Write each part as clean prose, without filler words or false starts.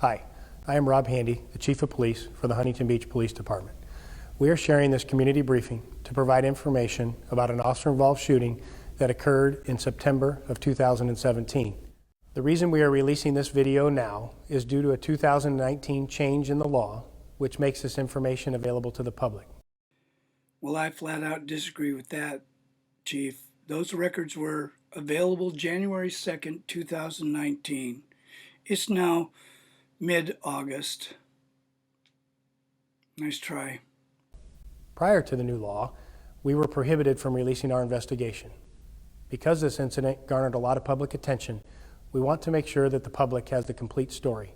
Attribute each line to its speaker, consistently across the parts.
Speaker 1: Hi, I am Rob Handy, the Chief of Police for the Huntington Beach Police Department. We are sharing this community briefing to provide information about an officer-involved shooting that occurred in September of 2017. The reason we are releasing this video now is due to a 2019 change in the law, which makes this information available to the public.
Speaker 2: Well, I flat out disagree with that, Chief. Those records were available January 2nd, 2019. It's now mid-August. Nice try.
Speaker 1: Prior to the new law, we were prohibited from releasing our investigation. Because this incident garnered a lot of public attention, we want to make sure that the public has the complete story,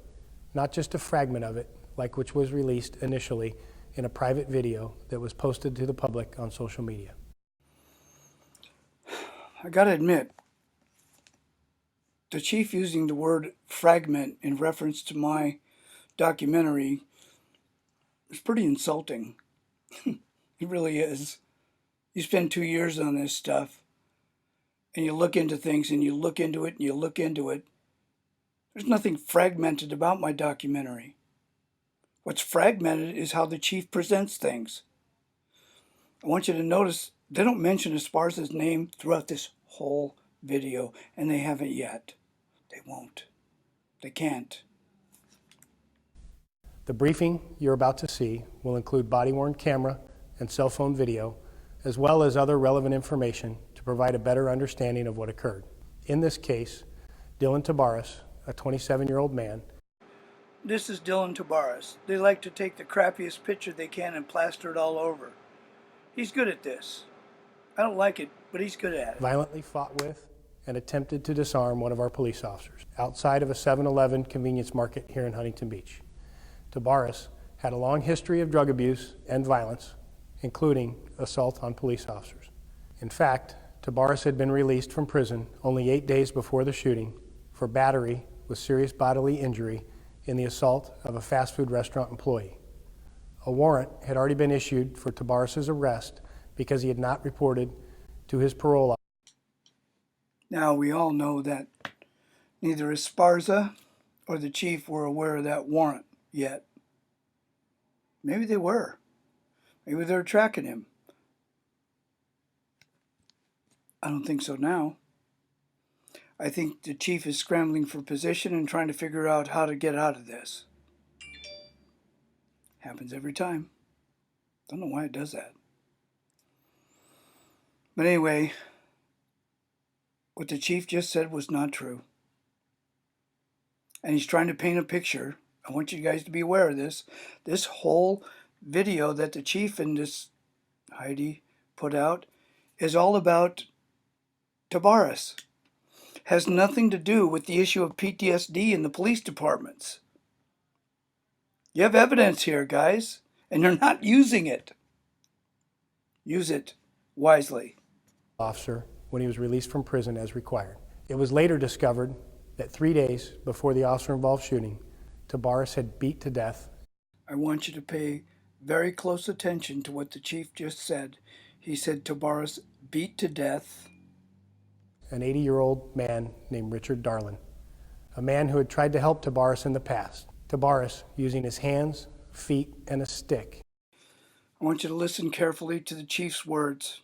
Speaker 1: not just a fragment of it, like which was released initially in a private video that was posted to the public on social media.
Speaker 2: I gotta admit, the chief using the word fragment in reference to my documentary is pretty insulting. It really is. You spend 2 years on this stuff, and you look into things, and you look into it, and you look into it. There's nothing fragmented about my documentary. What's fragmented is how the chief presents things. I want you to notice they don't mention Esparza's name throughout this whole video, and they haven't yet. They won't. They can't.
Speaker 1: The briefing you're about to see will include body-worn camera and cell phone video, as well as other relevant information to provide a better understanding of what occurred. In this case, Dillan Tabares, a 27-year-old man.
Speaker 2: This is Dillan Tabares. They like to take the crappiest picture they can and plaster it all over. He's good at this. I don't like it, but he's good at it.
Speaker 1: Violently fought with and attempted to disarm one of our police officers outside of a 7-Eleven convenience market here in Huntington Beach. Tabares had a long history of drug abuse and violence, including assault on police officers. In fact, Tabares had been released from prison only 8 days before the shooting for battery with serious bodily injury in the assault of a fast food restaurant employee. A warrant had already been issued for Tabares' arrest because he had not reported to his parole officer.
Speaker 2: Now, we all know that neither Esparza or the chief were aware of that warrant yet. Maybe they were. Maybe they were tracking him. I don't think so now. I think the chief is scrambling for position and trying to figure out how to get out of this. Happens every time. Don't know why it does that. But anyway, what the chief just said was not true. And he's trying to paint a picture. I want you guys to be aware of this. This whole video that the chief and this Heidi put out is all about Tabares. Has nothing to do with the issue of PTSD in the police departments. You have evidence here, guys, and you're not using it. Use it wisely.
Speaker 1: Officer when he was released from prison as required. It was later discovered that 3 days before the officer-involved shooting, Tabares had beat to death.
Speaker 2: I want you to pay very close attention to what the chief just said. He said Tabares beat to death
Speaker 1: an 80-year-old man named Richard Darland, a man who had tried to help Tabares in the past. Tabares using his hands, feet, and a stick.
Speaker 2: I want you to listen carefully to the chief's words.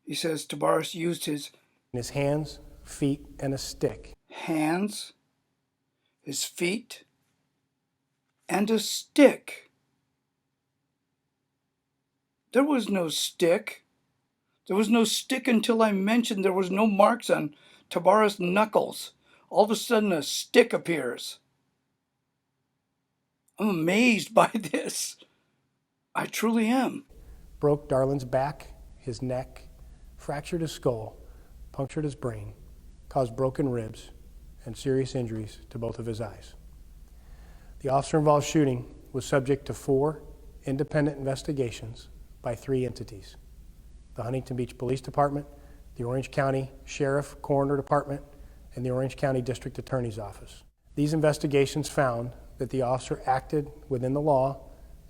Speaker 2: He says Tabares used his
Speaker 1: hands, feet, and a stick.
Speaker 2: Hands, his feet, and a stick. There was no stick. There was no stick until I mentioned there was no marks on Tabares' knuckles. All of a sudden a stick appears. I'm amazed by this. I truly am.
Speaker 1: Broke Darland's back, his neck, fractured his skull, punctured his brain, caused broken ribs, and serious injuries to both of his eyes. The officer-involved shooting was subject to 4 independent investigations by 3 entities: the Huntington Beach Police Department, the Orange County Sheriff Coroner Department, and the Orange County District Attorney's Office. These investigations found that the officer acted within the law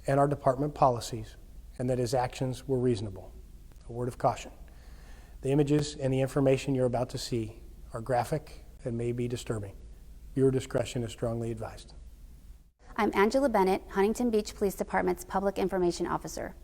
Speaker 1: and our department policies, and that his actions were reasonable. A word of caution: the images and the information you're about to see are graphic and may be disturbing. Viewer discretion is strongly advised.
Speaker 3: I'm Angela Bennett, Huntington Beach Police Department's Public Information Officer.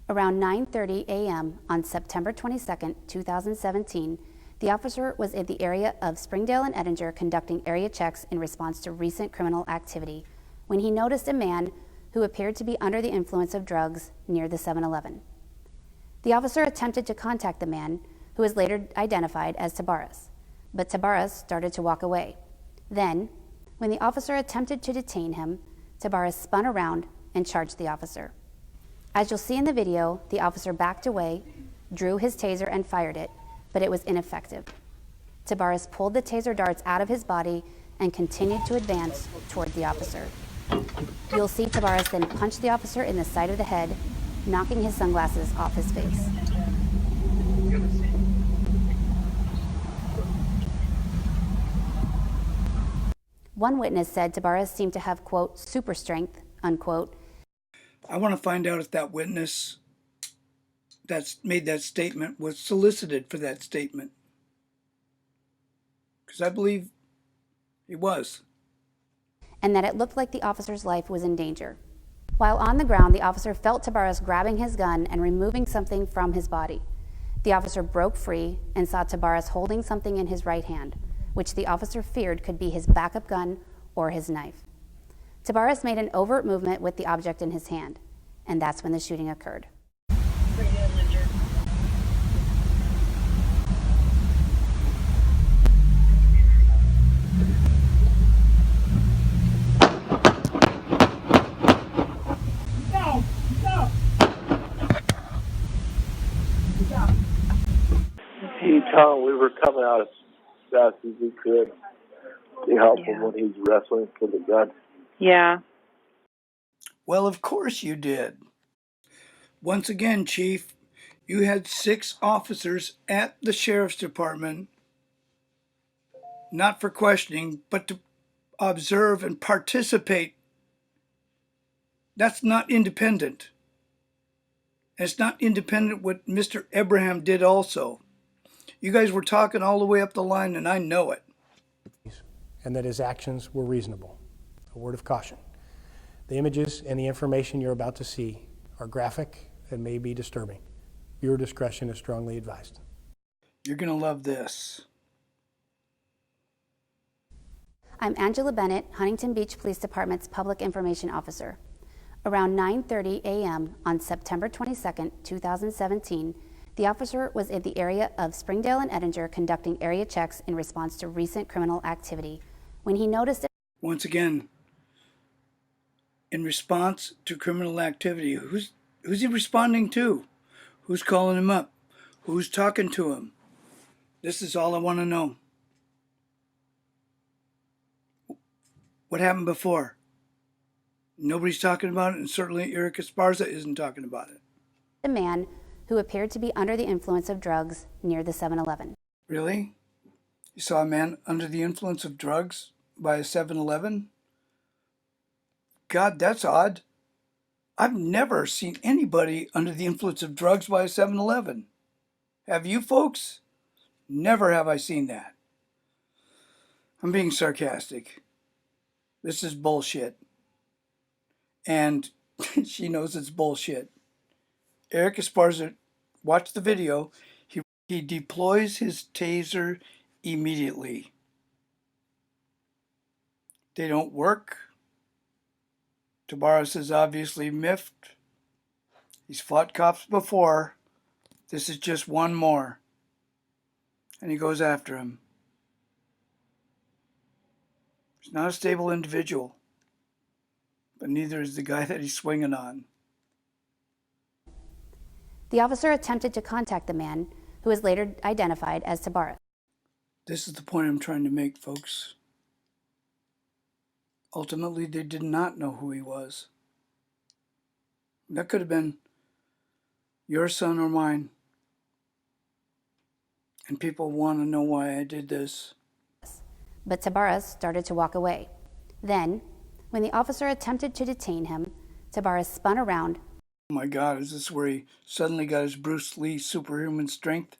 Speaker 3: Around 9:30 a.m. on September 22, 2017, the officer was in the area of Springdale and Edinger conducting area checks in response to recent criminal activity when he noticed a man who appeared to be under the influence of drugs near the 7-Eleven. The officer attempted to contact the man, who was later identified as Tabares, but Tabares started to walk away. Then, when the officer attempted to detain him, Tabares spun around and charged the officer. As you'll see in the video, the officer backed away, drew his taser and fired it, but it was ineffective. Tabares pulled the taser darts out of his body and continued to advance toward the officer. You'll see Tabares then punch the officer in the side of the head, knocking his sunglasses off his face. One witness said Tabares seemed to have, quote, super strength, unquote.
Speaker 2: I want to find out if that witness that's made that statement was solicited for that statement. Because I believe he was.
Speaker 3: And that it looked like the officer's life was in danger. While on the ground, the officer felt Tabares grabbing his gun and removing something from his body. The officer broke free and saw Tabares holding something in his right hand, which the officer feared could be his backup gun or his knife. Tabares made an overt movement with the object in his hand, and that's when the shooting occurred.
Speaker 4: He told him we were coming out as fast as we could to help him when he was wrestling for the gun.
Speaker 5: Yeah.
Speaker 2: Well, of course you did. Once again, Chief, you had 6 officers at the Sheriff's Department, not for questioning, but to observe and participate. That's not independent. It's not independent what Mr. Abraham did also. You guys were talking all the way up the line, and I know it.
Speaker 1: And that his actions were reasonable. A word of caution. The images and the information you're about to see are graphic and may be disturbing. Viewer discretion is strongly advised.
Speaker 2: You're going to love this.
Speaker 3: I'm Angela Bennett, Huntington Beach Police Department's Public Information Officer. Around 9:30 a.m. on September 22, 2017, the officer was in the area of Springdale and Edinger conducting area checks in response to recent criminal activity when he noticed...
Speaker 2: Once again, in response to criminal activity, who's he responding to? Who's calling him up? Who's talking to him? This is all I want to know. What happened before? Nobody's talking about it, and certainly Eric Esparza isn't talking about it.
Speaker 3: A man who appeared to be under the influence of drugs near the 7-Eleven.
Speaker 2: Really? You saw a man under the influence of drugs by a 7-Eleven? God, that's odd. I've never seen anybody under the influence of drugs by a 7-Eleven. Have you folks? Never have I seen that. I'm being sarcastic. This is bullshit. And she knows it's bullshit. Eric Esparza, watch the video. He deploys his taser immediately. They don't work. Tabares is obviously miffed. He's fought cops before. This is just one more. And he goes after him. He's not a stable individual. But neither is the guy that he's swinging on.
Speaker 3: The officer attempted to contact the man, who was later identified as Tabares.
Speaker 2: This is the point I'm trying to make, folks. Ultimately, they did not know who he was. That could have been your son or mine. And people want to know why I did this.
Speaker 3: But Tabares started to walk away. Then, when the officer attempted to detain him, Tabares spun around.
Speaker 2: Oh my God, is this where he suddenly got his Bruce Lee superhuman strength?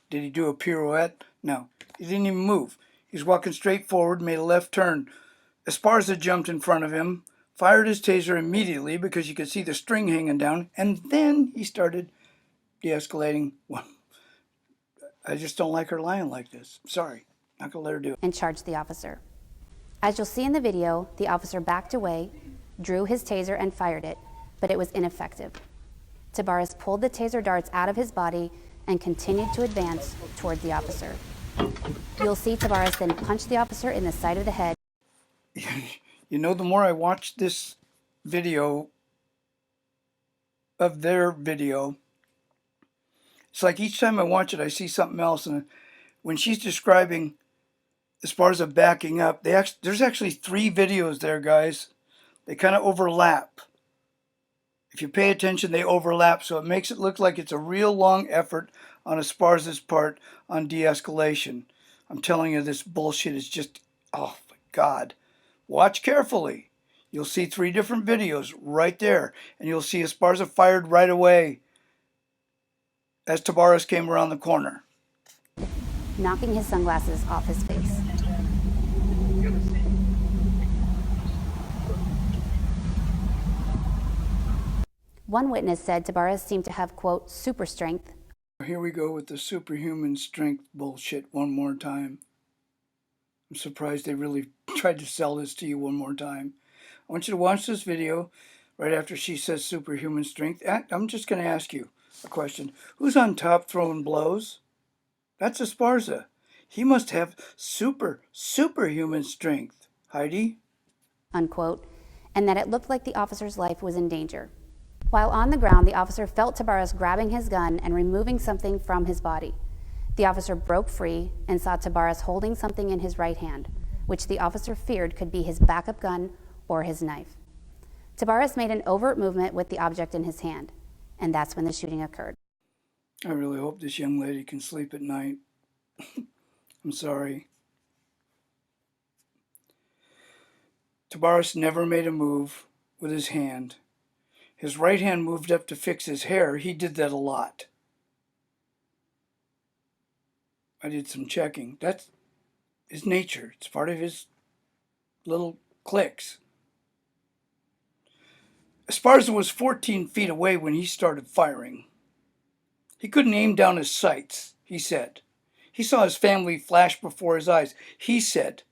Speaker 2: Did he do a pirouette? No, he didn't even move. He was walking straight forward, made a left turn. Esparza jumped in front of him, fired his taser immediately because you could see the string hanging down, and then he started de-escalating. I just don't like her lying like this. Sorry, not gonna let her do it.
Speaker 3: And charged the officer. As you'll see in the video, the officer backed away, drew his taser and fired it, but it was ineffective. Tabares pulled the taser darts out of his body and continued to advance toward the officer. You'll see Tabares then punch the officer in the side of the head.
Speaker 2: You know, the more I watch this video of their video, it's like each time I watch it, I see something else. And when she's describing Esparza backing up, there's actually 3 videos there, guys. They kind of overlap. If you pay attention, they overlap, so it makes it look like it's a real long effort on Esparza's part on de-escalation. I'm telling you, this bullshit is just, oh my God. Watch carefully. You'll see 3 different videos right there, and you'll see Esparza fired right away as Tabares came around the corner,
Speaker 3: knocking his sunglasses off his face. One witness said Tabares seemed to have, quote, super strength.
Speaker 2: Here we go with the superhuman strength bullshit one more time. I'm surprised they really tried to sell this to you one more time. I want you to watch this video right after she says superhuman strength. I'm just going to ask you a question. Who's on top throwing blows? That's Esparza. He must have superhuman strength. Heidi?
Speaker 3: Unquote, and that it looked like the officer's life was in danger. While on the ground, the officer felt Tabares grabbing his gun and removing something from his body. The officer broke free and saw Tabares holding something in his right hand, which the officer feared could be his backup gun or his knife. Tabares made an overt movement with the object in his hand, and that's when the shooting occurred.
Speaker 2: I really hope this young lady can sleep at night. I'm sorry. Tabares never made a move with his hand. His right hand moved up to fix his hair. He did that a lot. I did some checking. That's his nature. It's part of his little clicks. Esparza was 14 feet away when he started firing. He couldn't aim down his sights, he said. He saw his family flash before his eyes, he said.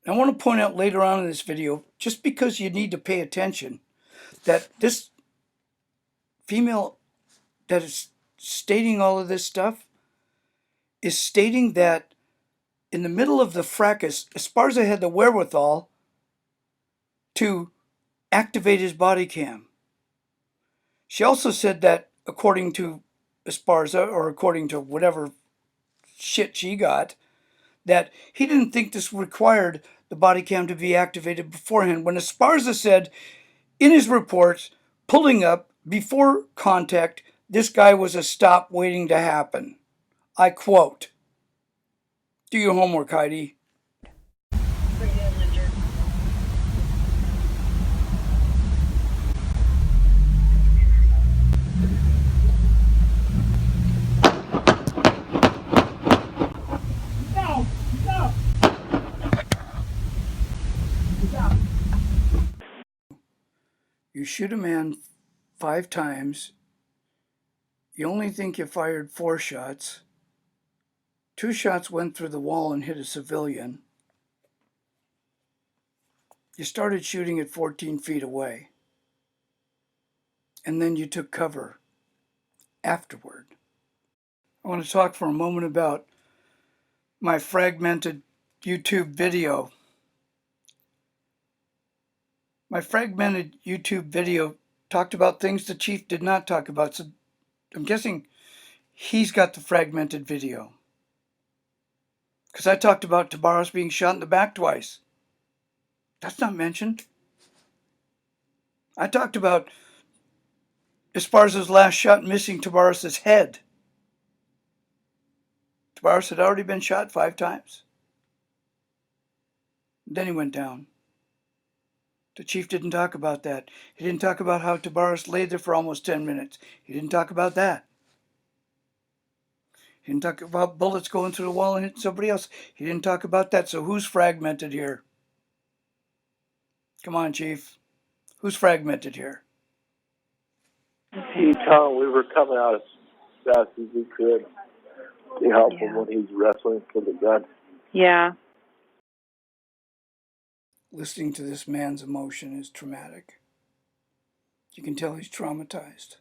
Speaker 2: I want to point out later on in this video, just because you need to pay attention, that this female that is stating all of this stuff is stating that in the middle of the fracas, Esparza had the wherewithal to activate his body cam. She also said that according to Esparza, or according to whatever shit she got, that he didn't think this required the body cam to be activated beforehand. When Esparza said in his reports, pulling up before contact, this guy was a stop waiting to happen. I quote, do your homework, Heidi. You shoot a man 5 times. You only think you fired 4 shots. 2 shots went through the wall and hit a civilian. You started shooting at 14 feet away. And then you took cover afterward. I want to talk for a moment about my fragmented YouTube video. My fragmented YouTube video talked about things the chief did not talk about. So I'm guessing he's got the fragmented video. Because I talked about Tabares being shot in the back twice. That's not mentioned. I talked about Esparza's last shot missing Tabares' head. Tabares had already been shot 5 times. Then he went down. The chief didn't talk about that. He didn't talk about how Tabares laid there for almost 10 minutes. He didn't talk about that. He didn't talk about bullets going through the wall and hitting somebody else. He didn't talk about that. So who's fragmented here? Come on, Chief. Who's fragmented here?
Speaker 4: He told we were coming out as fast as we could to help him when he's wrestling for the gun.
Speaker 5: Yeah.
Speaker 2: Listening to this man's emotion is traumatic. You can tell he's traumatized.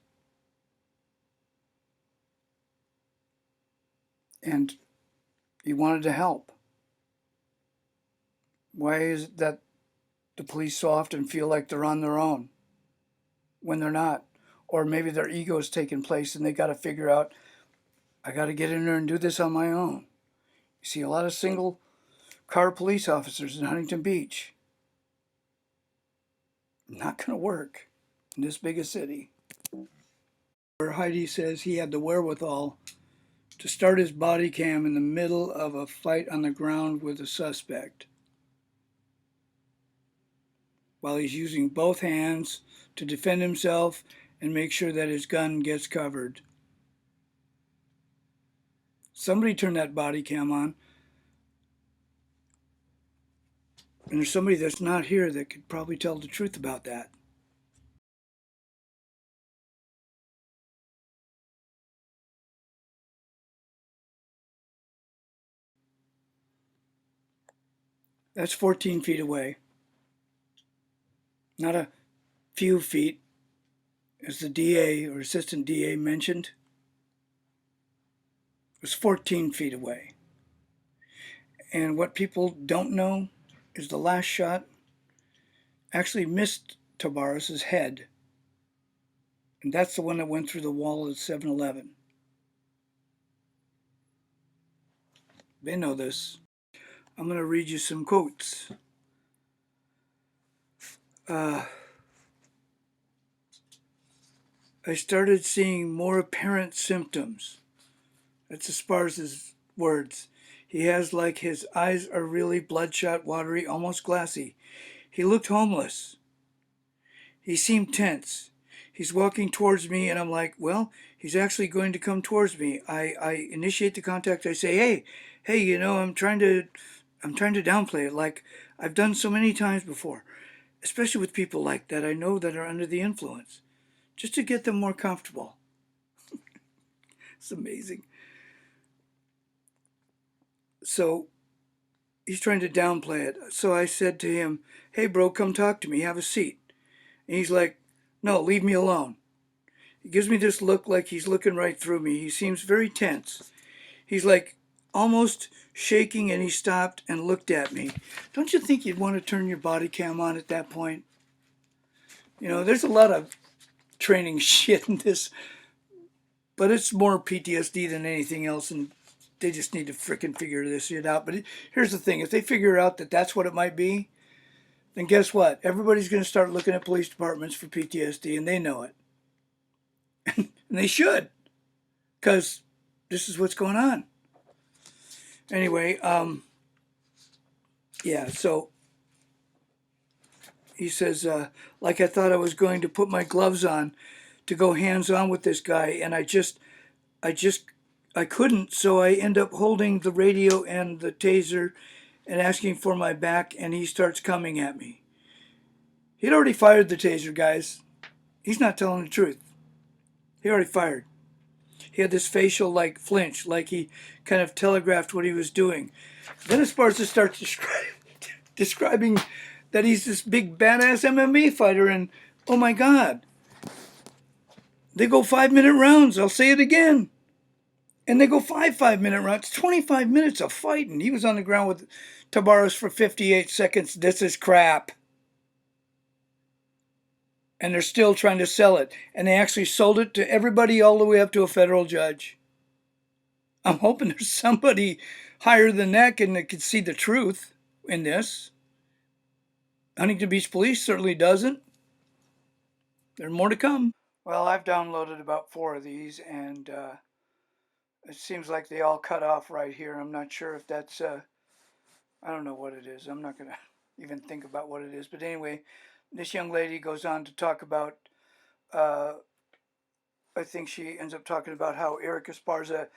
Speaker 2: And he wanted to help. Why is it that the police so often feel like they're on their own when they're not? Or maybe their ego is taking place and they got to figure out, I got to get in there and do this on my own. You see a lot of single car police officers in Huntington Beach. Not going to work in this big a city. Where Heidi says he had the wherewithal to start his body cam in the middle of a fight on the ground with a suspect, while he's using both hands to defend himself and make sure that his gun gets covered. Somebody turn that body cam on. And there's somebody that's not here that could probably tell the truth about that. That's 14 feet away. Not a few feet, as the DA or assistant DA mentioned. It was 14 feet away. And what people don't know is the last shot actually missed Tabares' head. And that's the one that went through the wall at 7-Eleven. They know this. I'm going to read you some quotes. I started seeing more apparent symptoms. That's Esparza's words. He has like his eyes are really bloodshot, watery, almost glassy. He looked homeless. He seemed tense. He's walking towards me and I'm like, well, he's actually going to come towards me. I initiate the contact. I say, hey, you know, I'm trying to downplay it like I've done so many times before, especially with people like that I know that are under the influence, just to get them more comfortable. It's amazing. So he's trying to downplay it. So I said to him, hey, bro, come talk to me. Have a seat. And he's like, no, leave me alone. He gives me this look like he's looking right through me. He seems very tense. He's like almost shaking, and he stopped and looked at me. Don't you think you'd want to turn your body cam on at that point? You know, there's a lot of training shit in this, but it's more PTSD than anything else, and they just need to frickin' figure this shit out. But here's the thing. If they figure out that that's what it might be, then guess what? Everybody's going to start looking at police departments for PTSD, and they know it. And they should, because this is what's going on. Anyway, yeah, so he says, like I thought I was going to put my gloves on to go hands-on with this guy, and I couldn't, so I end up holding the radio and the taser and asking for my back, and he starts coming at me. He'd already fired the taser, guys. He's not telling the truth. He already fired. He had this facial like flinch, like he kind of telegraphed what he was doing. Then Esparza starts describing that he's this big badass MMA fighter, and oh my God, they go 5-minute rounds. I'll say it again. And they go 5-minute rounds. 25 minutes of fighting. He was on the ground with Tabares for 58 seconds. This is crap. And they're still trying to sell it. And they actually sold it to everybody all the way up to a federal judge. I'm hoping there's somebody higher than that that can see the truth in this. Huntington Beach Police certainly doesn't. There's more to come. Well, I've downloaded about 4 of these, and it seems like they all cut off right here. I'm not sure if that's, I don't know what it is. I'm not going to even think about what it is. But anyway, this young lady goes on to talk about, I think she ends up talking about how Eric Esparza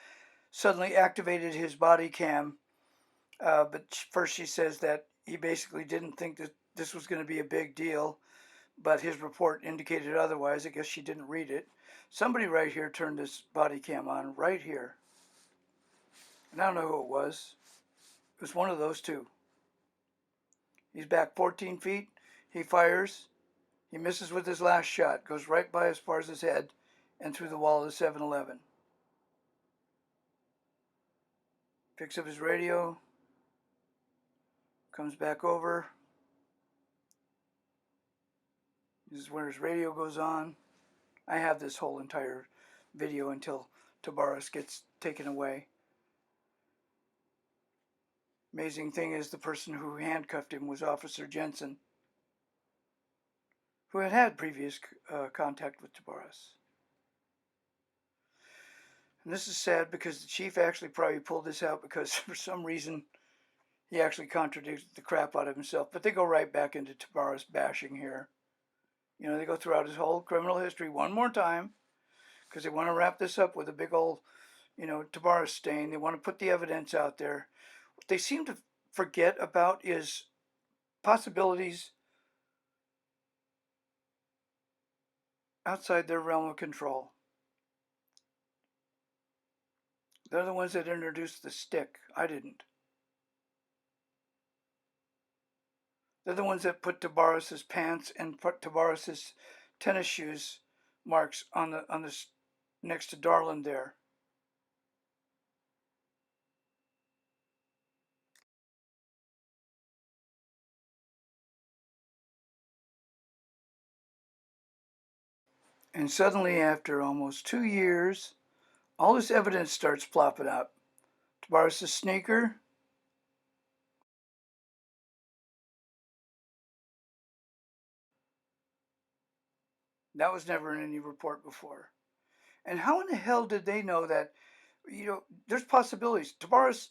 Speaker 2: suddenly activated his body cam. But first she says that he basically didn't think that this was going to be a big deal, but his report indicated otherwise. I guess she didn't read it. Somebody right here turned this body cam on, right here. And I don't know who it was. It was one of those two. He's back 14 feet. He fires. He misses with his last shot. Goes right by as far as his head and through the wall of the 7-Eleven. Picks up his radio. Comes back over. This is where his radio goes on. I have this whole entire video until Tabares gets taken away. Amazing thing is the person who handcuffed him was Officer Jensen, who had had previous contact with Tabares. And this is sad because the chief actually probably pulled this out because for some reason he actually contradicted the crap out of himself. But they go right back into Tabares bashing here. You know, they go throughout his whole criminal history one more time because they want to wrap this up with a big old, Tabares stain. They want to put the evidence out there. What they seem to forget about is possibilities outside their realm of control. They're the ones that introduced the stick. I didn't. They're the ones that put Tabares' pants and put Tabares' tennis shoes marks on the next to Darland there. And suddenly, after almost 2 years, all this evidence starts plopping up. Tabares' sneaker. That was never in any report before. And how in the hell did they know that, there's possibilities. Tabares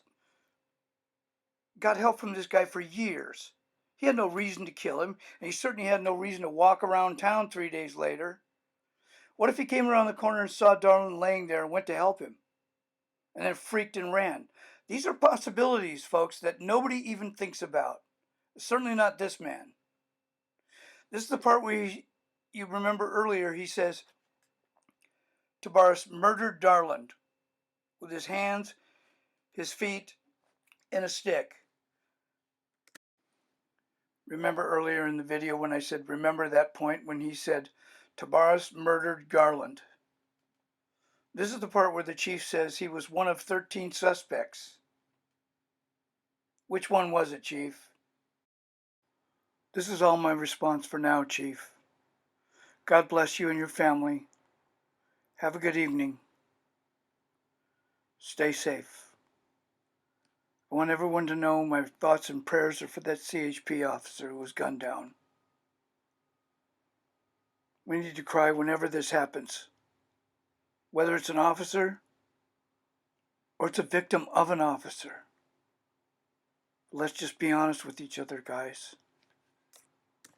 Speaker 2: got help from this guy for years. He had no reason to kill him, and he certainly had no reason to walk around town 3 days later. What if he came around the corner and saw Darland laying there and went to help him, and then freaked and ran? These are possibilities, folks, that nobody even thinks about. Certainly not this man. This is the part where you remember earlier he says Tabares murdered Darland with his hands, his feet, and a stick. Remember earlier in the video when I said, remember that point when he said, Tabares murdered Darland. This is the part where the chief says he was one of 13 suspects. Which one was it, Chief? This is all my response for now, Chief. God bless you and your family. Have a good evening. Stay safe. I want everyone to know my thoughts and prayers are for that CHP officer who was gunned down. We need to cry whenever this happens, whether it's an officer or it's a victim of an officer. Let's just be honest with each other, guys.